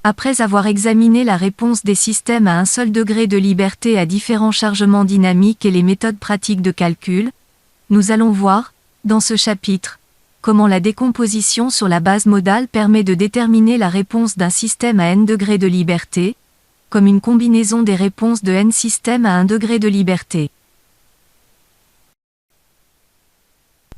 Après avoir examiné la réponse des systèmes à un seul degré de liberté à différents chargements dynamiques et les méthodes pratiques de calcul, nous allons voir, dans ce chapitre, comment la décomposition sur la base modale permet de déterminer la réponse d'un système à n degrés de liberté, comme une combinaison des réponses de n systèmes à 1 degré de liberté.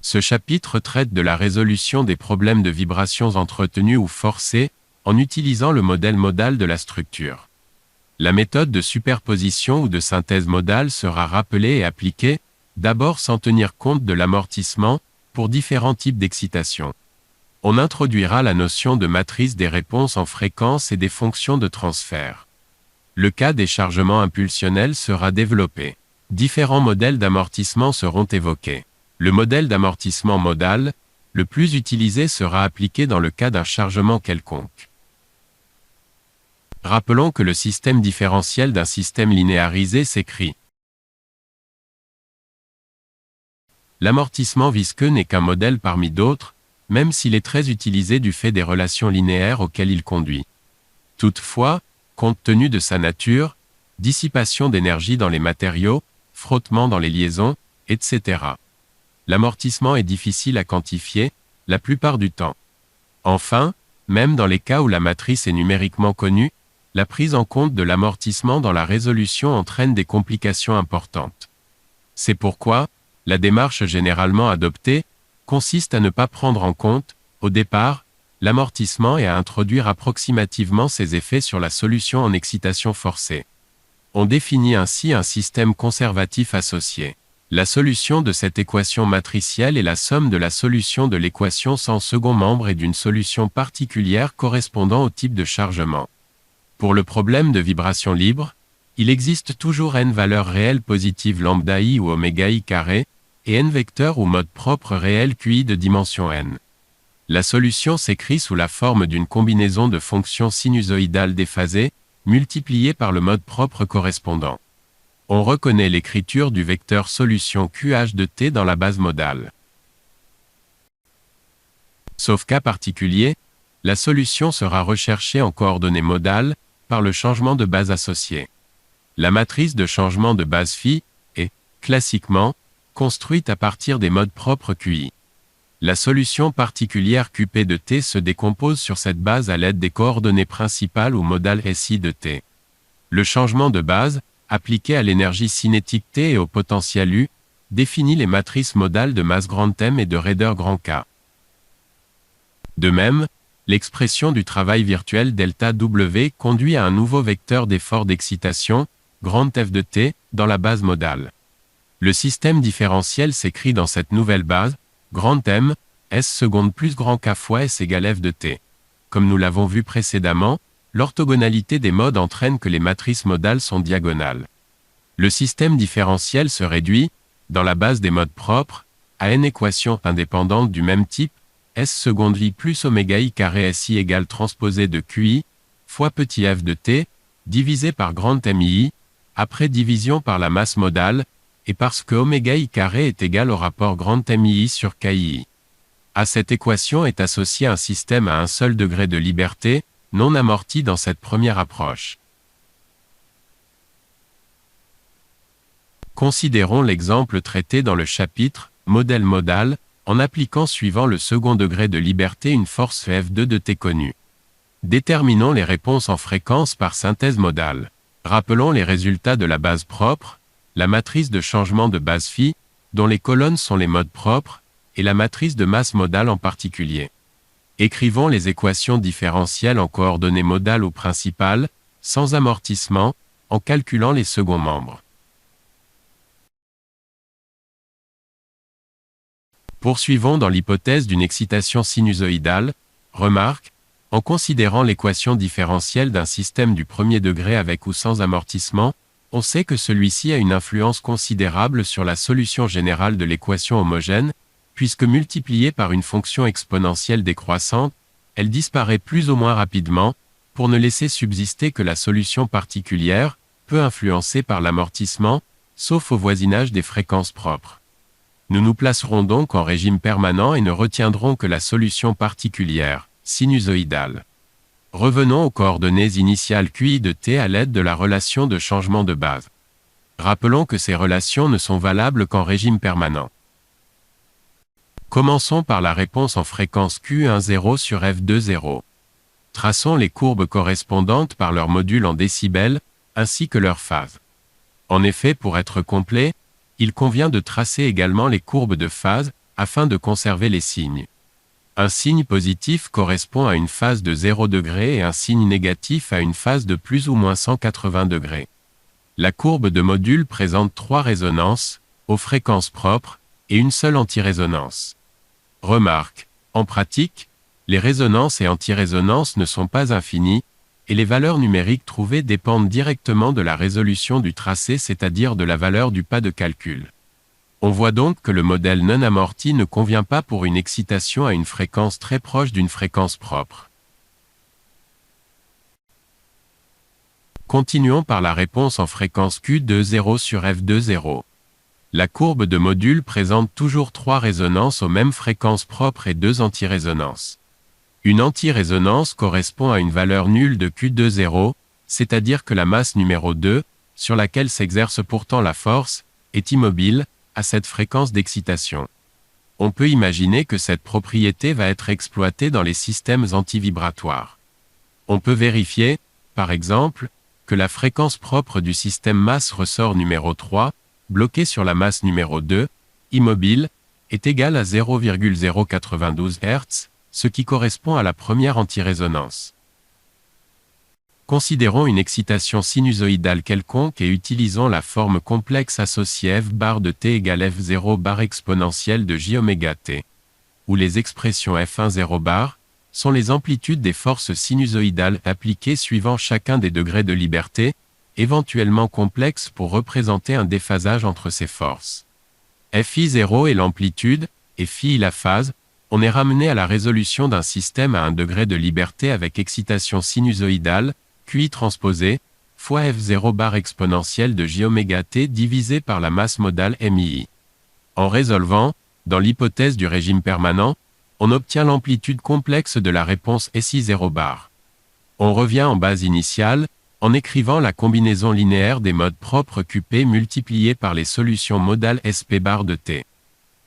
Ce chapitre traite de la résolution des problèmes de vibrations entretenues ou forcées, en utilisant le modèle modal de la structure. La méthode de superposition ou de synthèse modale sera rappelée et appliquée, d'abord sans tenir compte de l'amortissement, pour différents types d'excitation. On introduira la notion de matrice des réponses en fréquence et des fonctions de transfert. Le cas des chargements impulsionnels sera développé. Différents modèles d'amortissement seront évoqués. Le modèle d'amortissement modal, le plus utilisé, sera appliqué dans le cas d'un chargement quelconque. Rappelons que le système différentiel d'un système linéarisé s'écrit. L'amortissement visqueux n'est qu'un modèle parmi d'autres, même s'il est très utilisé du fait des relations linéaires auxquelles il conduit. Toutefois, compte tenu de sa nature, dissipation d'énergie dans les matériaux, frottement dans les liaisons, etc., l'amortissement est difficile à quantifier, la plupart du temps. Enfin, même dans les cas où la matrice est numériquement connue, la prise en compte de l'amortissement dans la résolution entraîne des complications importantes. C'est pourquoi, la démarche généralement adoptée consiste à ne pas prendre en compte, au départ, l'amortissement et à introduire approximativement ses effets sur la solution en excitation forcée. On définit ainsi un système conservatif associé. La solution de cette équation matricielle est la somme de la solution de l'équation sans second membre et d'une solution particulière correspondant au type de chargement. Pour le problème de vibration libre, il existe toujours n valeurs réelles positives lambda i ou oméga i carré, et n vecteurs ou modes propres réels qi de dimension n. La solution s'écrit sous la forme d'une combinaison de fonctions sinusoïdales déphasées, multipliées par le mode propre correspondant. On reconnaît l'écriture du vecteur solution QH de t dans la base modale. Sauf cas particulier, la solution sera recherchée en coordonnées modales, par le changement de base associé. La matrice de changement de base phi est, classiquement, construite à partir des modes propres QI. La solution particulière QP de t se décompose sur cette base à l'aide des coordonnées principales ou modales SI de t. Le changement de base, appliqué à l'énergie cinétique T et au potentiel U, définit les matrices modales de masse grand M et de raideur grand K. De même, l'expression du travail virtuel delta W conduit à un nouveau vecteur d'effort d'excitation, grand F de T, dans la base modale. Le système différentiel s'écrit dans cette nouvelle base, grand M, S seconde plus grand K fois S égale F de T. Comme nous l'avons vu précédemment, l'orthogonalité des modes entraîne que les matrices modales sont diagonales. Le système différentiel se réduit, dans la base des modes propres, à n équations indépendantes du même type, S seconde I plus oméga I carré SI égale transposé de QI, fois petit f de t, divisé par grand MI, après division par la masse modale, et parce que oméga I carré est égal au rapport grand MI sur KI. À cette équation est associé un système à un seul degré de liberté, non amorti dans cette première approche. Considérons l'exemple traité dans le chapitre « Modèle modal » en appliquant suivant le second degré de liberté une force F2 de T connue. Déterminons les réponses en fréquence par synthèse modale. Rappelons les résultats de la base propre, la matrice de changement de base phi, dont les colonnes sont les modes propres, et la matrice de masse modale en particulier. Écrivons les équations différentielles en coordonnées modales ou principales, sans amortissement, en calculant les seconds membres. Poursuivons dans l'hypothèse d'une excitation sinusoïdale, remarque, en considérant l'équation différentielle d'un système du premier degré avec ou sans amortissement, on sait que celui-ci a une influence considérable sur la solution générale de l'équation homogène, puisque multipliée par une fonction exponentielle décroissante, elle disparaît plus ou moins rapidement, pour ne laisser subsister que la solution particulière, peu influencée par l'amortissement, sauf au voisinage des fréquences propres. Nous nous placerons donc en régime permanent et ne retiendrons que la solution particulière, sinusoïdale. Revenons aux coordonnées initiales QI de t à l'aide de la relation de changement de base. Rappelons que ces relations ne sont valables qu'en régime permanent. Commençons par la réponse en fréquence Q10 sur F20. Traçons les courbes correspondantes par leur module en décibels, ainsi que leur phase. En effet, pour être complet, il convient de tracer également les courbes de phase, afin de conserver les signes. Un signe positif correspond à une phase de 0 degré et un signe négatif à une phase de plus ou moins 180 degrés. La courbe de module présente 3 résonances, aux fréquences propres, et une seule antirésonance. Remarque, en pratique, les résonances et antirésonances ne sont pas infinies, et les valeurs numériques trouvées dépendent directement de la résolution du tracé, c'est-à-dire de la valeur du pas de calcul. On voit donc que le modèle non amorti ne convient pas pour une excitation à une fréquence très proche d'une fréquence propre. Continuons par la réponse en fréquence Q20 sur F20. La courbe de module présente toujours 3 résonances aux mêmes fréquences propres et 2 antirésonances. Une antirésonance correspond à une valeur nulle de Q20, c'est-à-dire que la masse numéro 2, sur laquelle s'exerce pourtant la force, est immobile, à cette fréquence d'excitation. On peut imaginer que cette propriété va être exploitée dans les systèmes antivibratoires. On peut vérifier, par exemple, que la fréquence propre du système masse ressort numéro 3, bloqué sur la masse numéro 2, immobile, est égale à 0,092 Hz, ce qui correspond à la première antirésonance. Considérons une excitation sinusoïdale quelconque et utilisons la forme complexe associée f bar de t égale f0 bar exponentielle de j⍵t, où les expressions f1 bar sont les amplitudes des forces sinusoïdales appliquées suivant chacun des degrés de liberté, éventuellement complexes pour représenter un déphasage entre ces forces. Fi0 est l'amplitude, et phi la phase. On est ramené à la résolution d'un système à un degré de liberté avec excitation sinusoïdale, QI transposé, fois f0 bar exponentielle de j⍵t divisé par la masse modale MI. En résolvant, dans l'hypothèse du régime permanent, on obtient l'amplitude complexe de la réponse SI0 bar. On revient en base initiale, en écrivant la combinaison linéaire des modes propres QP multipliés par les solutions modales SP bar de t.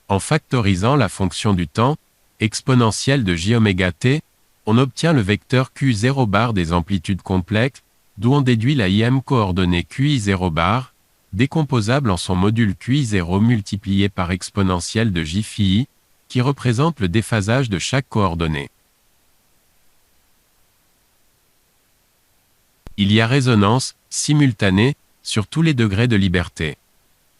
En factorisant la fonction du temps, exponentielle de j⍵t, on obtient le vecteur Q0 bar des amplitudes complexes, d'où on déduit la IM coordonnée QI0 bar, décomposable en son module QI0 multiplié par exponentielle de j phi, qui représente le déphasage de chaque coordonnée. Il y a résonance, simultanée, sur tous les degrés de liberté.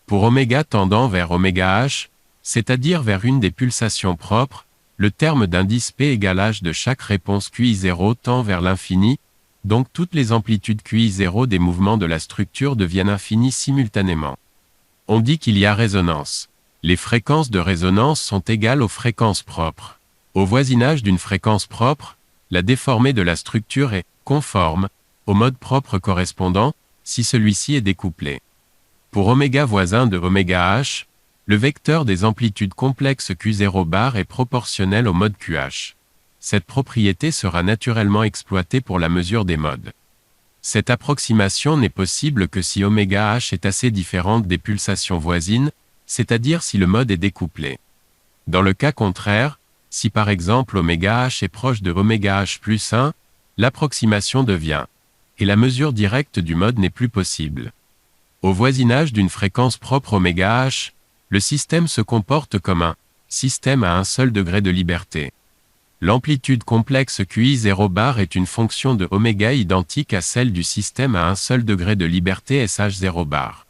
Pour oméga tendant vers oméga h, c'est-à-dire vers une des pulsations propres, le terme d'indice P égale h de chaque réponse QI0 tend vers l'infini, donc toutes les amplitudes QI0 des mouvements de la structure deviennent infinies simultanément. On dit qu'il y a résonance. Les fréquences de résonance sont égales aux fréquences propres. Au voisinage d'une fréquence propre, la déformée de la structure est conforme au mode propre correspondant, si celui-ci est découplé. Pour oméga voisin de oméga h, le vecteur des amplitudes complexes Q0 bar est proportionnel au mode QH. Cette propriété sera naturellement exploitée pour la mesure des modes. Cette approximation n'est possible que si oméga h est assez différente des pulsations voisines, c'est-à-dire si le mode est découplé. Dans le cas contraire, si par exemple oméga h est proche de oméga h plus 1, l'approximation devient, et la mesure directe du mode n'est plus possible. Au voisinage d'une fréquence propre oméga h, le système se comporte comme un système à un seul degré de liberté. L'amplitude complexe QI0 bar est une fonction de oméga identique à celle du système à un seul degré de liberté SH0 bar.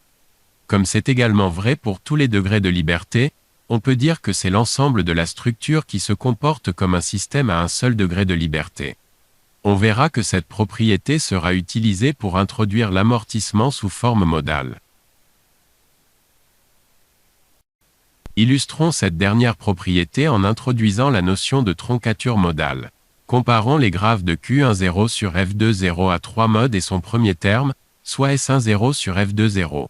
Comme c'est également vrai pour tous les degrés de liberté, on peut dire que c'est l'ensemble de la structure qui se comporte comme un système à un seul degré de liberté. On verra que cette propriété sera utilisée pour introduire l'amortissement sous forme modale. Illustrons cette dernière propriété en introduisant la notion de troncature modale. Comparons les graphes de Q10 sur F20 à 3 modes et son premier terme, soit S10 sur F20.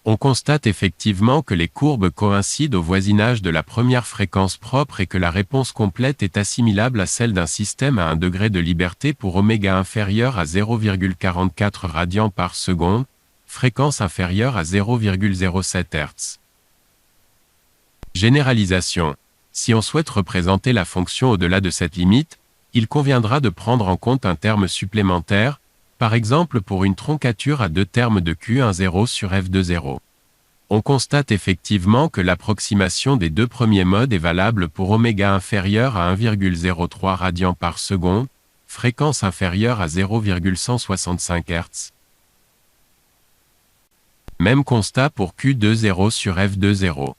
On constate effectivement que les courbes coïncident au voisinage de la première fréquence propre et que la réponse complète est assimilable à celle d'un système à un degré de liberté pour oméga inférieur à 0,44 radians par seconde, fréquence inférieure à 0,07 Hz. Généralisation. Si on souhaite représenter la fonction au-delà de cette limite, il conviendra de prendre en compte un terme supplémentaire, par exemple pour une troncature à deux termes de Q10 sur F20. On constate effectivement que l'approximation des deux premiers modes est valable pour oméga inférieur à 1,03 radians par seconde, fréquence inférieure à 0,165 Hz. Même constat pour Q20 sur F20.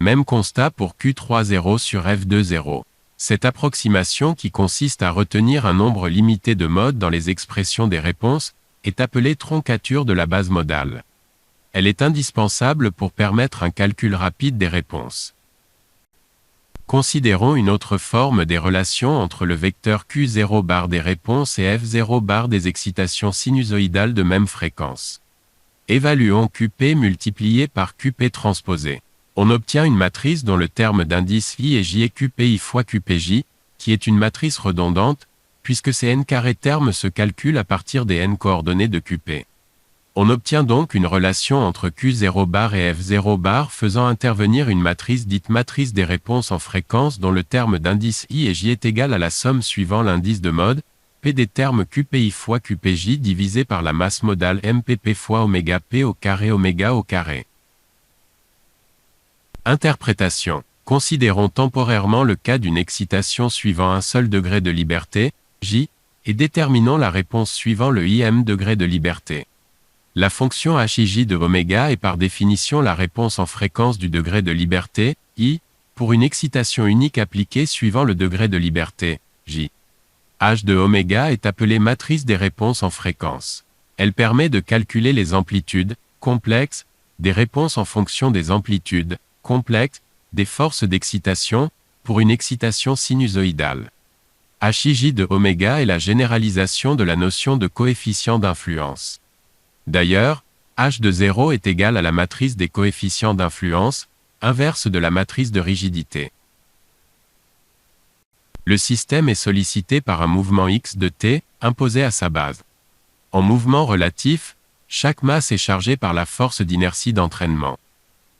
Même constat pour Q30 sur F20. Cette approximation qui consiste à retenir un nombre limité de modes dans les expressions des réponses, est appelée troncature de la base modale. Elle est indispensable pour permettre un calcul rapide des réponses. Considérons une autre forme des relations entre le vecteur Q0 bar des réponses et F0 bar des excitations sinusoïdales de même fréquence. Évaluons QP multiplié par QP transposé. On obtient une matrice dont le terme d'indice I est J et QPI fois QPJ, qui est une matrice redondante, puisque ces n carrés termes se calculent à partir des n coordonnées de QP. On obtient donc une relation entre Q0 bar et F0 bar faisant intervenir une matrice dite matrice des réponses en fréquence dont le terme d'indice I et J est égal à la somme suivant l'indice de mode, P des termes QPI fois QPJ divisé par la masse modale MPP fois oméga P au carré oméga au carré. Interprétation. Considérons temporairement le cas d'une excitation suivant un seul degré de liberté, J, et déterminons la réponse suivant le IM degré de liberté. La fonction HIJ de oméga est par définition la réponse en fréquence du degré de liberté, I, pour une excitation unique appliquée suivant le degré de liberté, J. H de oméga est appelée matrice des réponses en fréquence. Elle permet de calculer les amplitudes, complexes, des réponses en fonction des amplitudes, complexes, des forces d'excitation, pour une excitation sinusoïdale. HIJ de oméga est la généralisation de la notion de coefficient d'influence. D'ailleurs, H de 0 est égal à la matrice des coefficients d'influence, inverse de la matrice de rigidité. Le système est sollicité par un mouvement x de t, imposé à sa base. En mouvement relatif, chaque masse est chargée par la force d'inertie d'entraînement.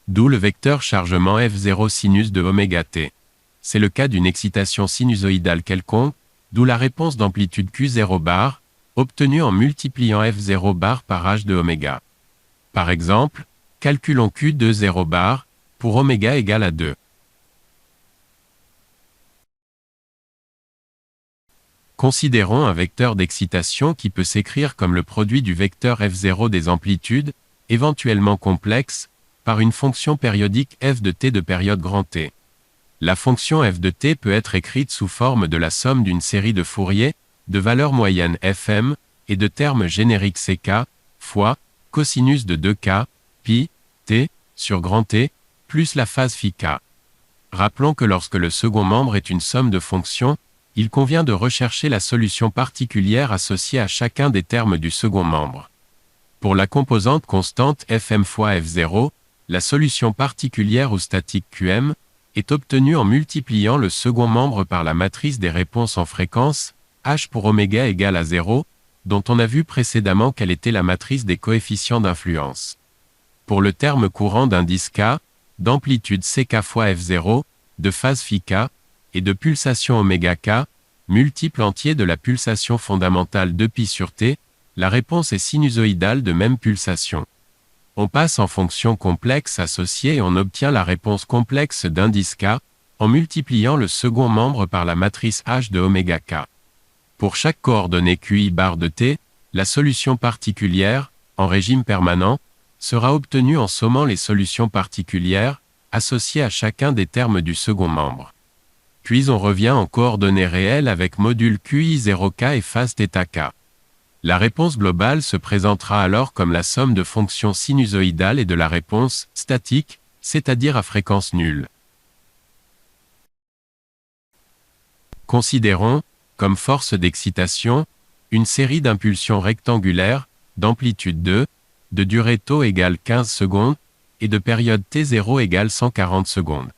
D'où le vecteur chargement F0 sinus de oméga t. C'est le cas d'une excitation sinusoïdale quelconque, d'où la réponse d'amplitude Q0 bar, obtenue en multipliant F0 bar par H de oméga. Par exemple, calculons Q20 bar, pour oméga égale à 2. Considérons un vecteur d'excitation qui peut s'écrire comme le produit du vecteur F0 des amplitudes, éventuellement complexe, par une fonction périodique f de t de période grand T. La fonction f de t peut être écrite sous forme de la somme d'une série de Fourier, de valeurs moyennes fm, et de termes génériques ck, fois, cosinus de 2k, pi, t, sur grand T, plus la phase phi k. Rappelons que lorsque le second membre est une somme de fonctions, il convient de rechercher la solution particulière associée à chacun des termes du second membre. Pour la composante constante fm fois f0, la solution particulière ou statique qm, est obtenue en multipliant le second membre par la matrice des réponses en fréquence, h pour oméga égale à 0, dont on a vu précédemment qu'elle était la matrice des coefficients d'influence. Pour le terme courant d'indice k, d'amplitude ck fois f0, de phase phi k, et de pulsation oméga k, multiple entier de la pulsation fondamentale de pi sur t, la réponse est sinusoïdale de même pulsation. On passe en fonction complexe associée et on obtient la réponse complexe d'indice k, en multipliant le second membre par la matrice h de oméga k. Pour chaque coordonnée QI bar de t, la solution particulière, en régime permanent, sera obtenue en sommant les solutions particulières, associées à chacun des termes du second membre. Puis on revient en coordonnées réelles avec module QI 0k et phase θk. La réponse globale se présentera alors comme la somme de fonctions sinusoïdales et de la réponse statique, c'est-à-dire à fréquence nulle. Considérons comme force d'excitation, une série d'impulsions rectangulaires, d'amplitude 2, de durée τ égale 15 secondes, et de période t0 égale 140 secondes.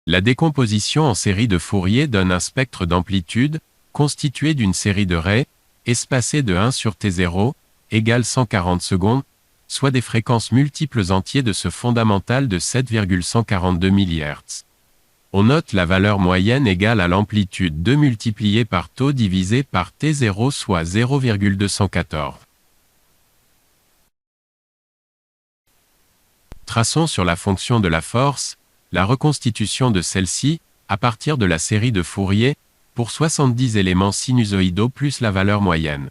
La décomposition en série de Fourier donne un spectre d'amplitude, constitué d'une série de raies, espacées de 1 sur t0, égale 140 secondes, soit des fréquences multiples entiers de ce fondamental de 7,142 mHz. On note la valeur moyenne égale à l'amplitude 2 multipliée par τ divisé par t0 soit 0,214. Traçons sur la fonction de la force, la reconstitution de celle-ci, à partir de la série de Fourier, pour 70 éléments sinusoïdaux plus la valeur moyenne.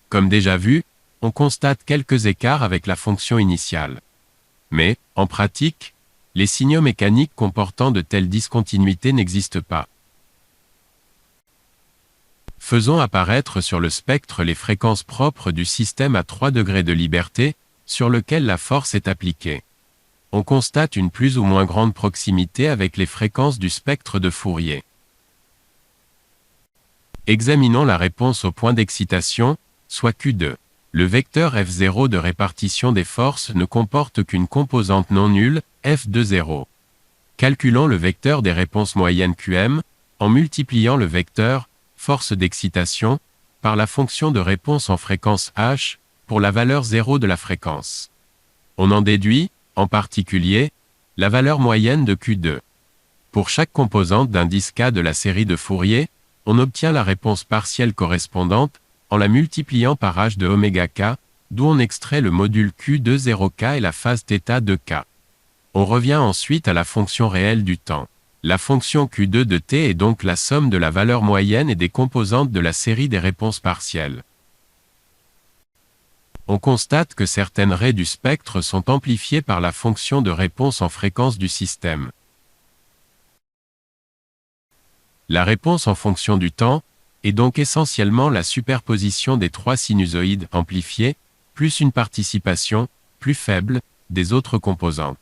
Comme déjà vu, on constate quelques écarts avec la fonction initiale. Mais, en pratique, les signaux mécaniques comportant de telles discontinuités n'existent pas. Faisons apparaître sur le spectre les fréquences propres du système à 3 degrés de liberté, sur lequel la force est appliquée. On constate une plus ou moins grande proximité avec les fréquences du spectre de Fourier. Examinons la réponse au point d'excitation, soit Q2. Le vecteur F0 de répartition des forces ne comporte qu'une composante non nulle, F20. Calculons le vecteur des réponses moyennes Qm, en multipliant le vecteur, force d'excitation, par la fonction de réponse en fréquence h, pour la valeur 0 de la fréquence. On en déduit, en particulier, la valeur moyenne de Q2. Pour chaque composante d'indice K de la série de Fourier, on obtient la réponse partielle correspondante, en la multipliant par h de oméga k, d'où on extrait le module Q20k et la phase θ de k. On revient ensuite à la fonction réelle du temps. La fonction Q2 de t est donc la somme de la valeur moyenne et des composantes de la série des réponses partielles. On constate que certaines raies du spectre sont amplifiées par la fonction de réponse en fréquence du système. La réponse en fonction du temps est donc essentiellement la superposition des 3 sinusoïdes amplifiés, plus une participation, plus faible, des autres composantes.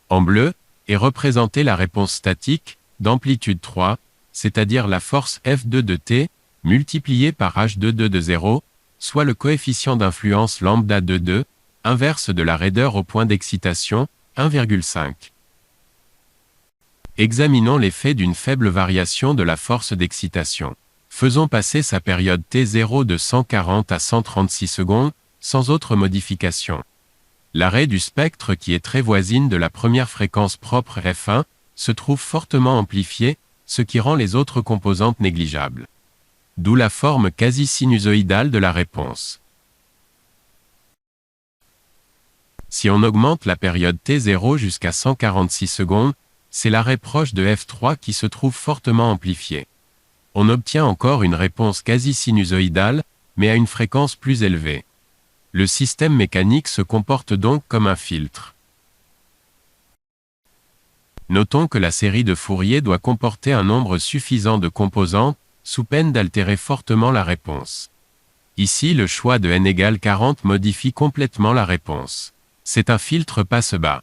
En bleu, est représentée la réponse statique, d'amplitude 3, c'est-à-dire la force F2 de t, multipliée par H22 de 0, soit le coefficient d'influence lambda de 2, inverse de la raideur au point d'excitation, 1,5. Examinons l'effet d'une faible variation de la force d'excitation. Faisons passer sa période T0 de 140 à 136 secondes, sans autre modification. La raie du spectre qui est très voisine de la première fréquence propre F1, se trouve fortement amplifiée, ce qui rend les autres composantes négligeables. D'où la forme quasi-sinusoïdale de la réponse. Si on augmente la période T0 jusqu'à 146 secondes, c'est la raie proche de F3 qui se trouve fortement amplifiée. On obtient encore une réponse quasi-sinusoïdale, mais à une fréquence plus élevée. Le système mécanique se comporte donc comme un filtre. Notons que la série de Fourier doit comporter un nombre suffisant de composantes, sous peine d'altérer fortement la réponse. Ici, le choix de n égale 40 modifie complètement la réponse. C'est un filtre passe-bas.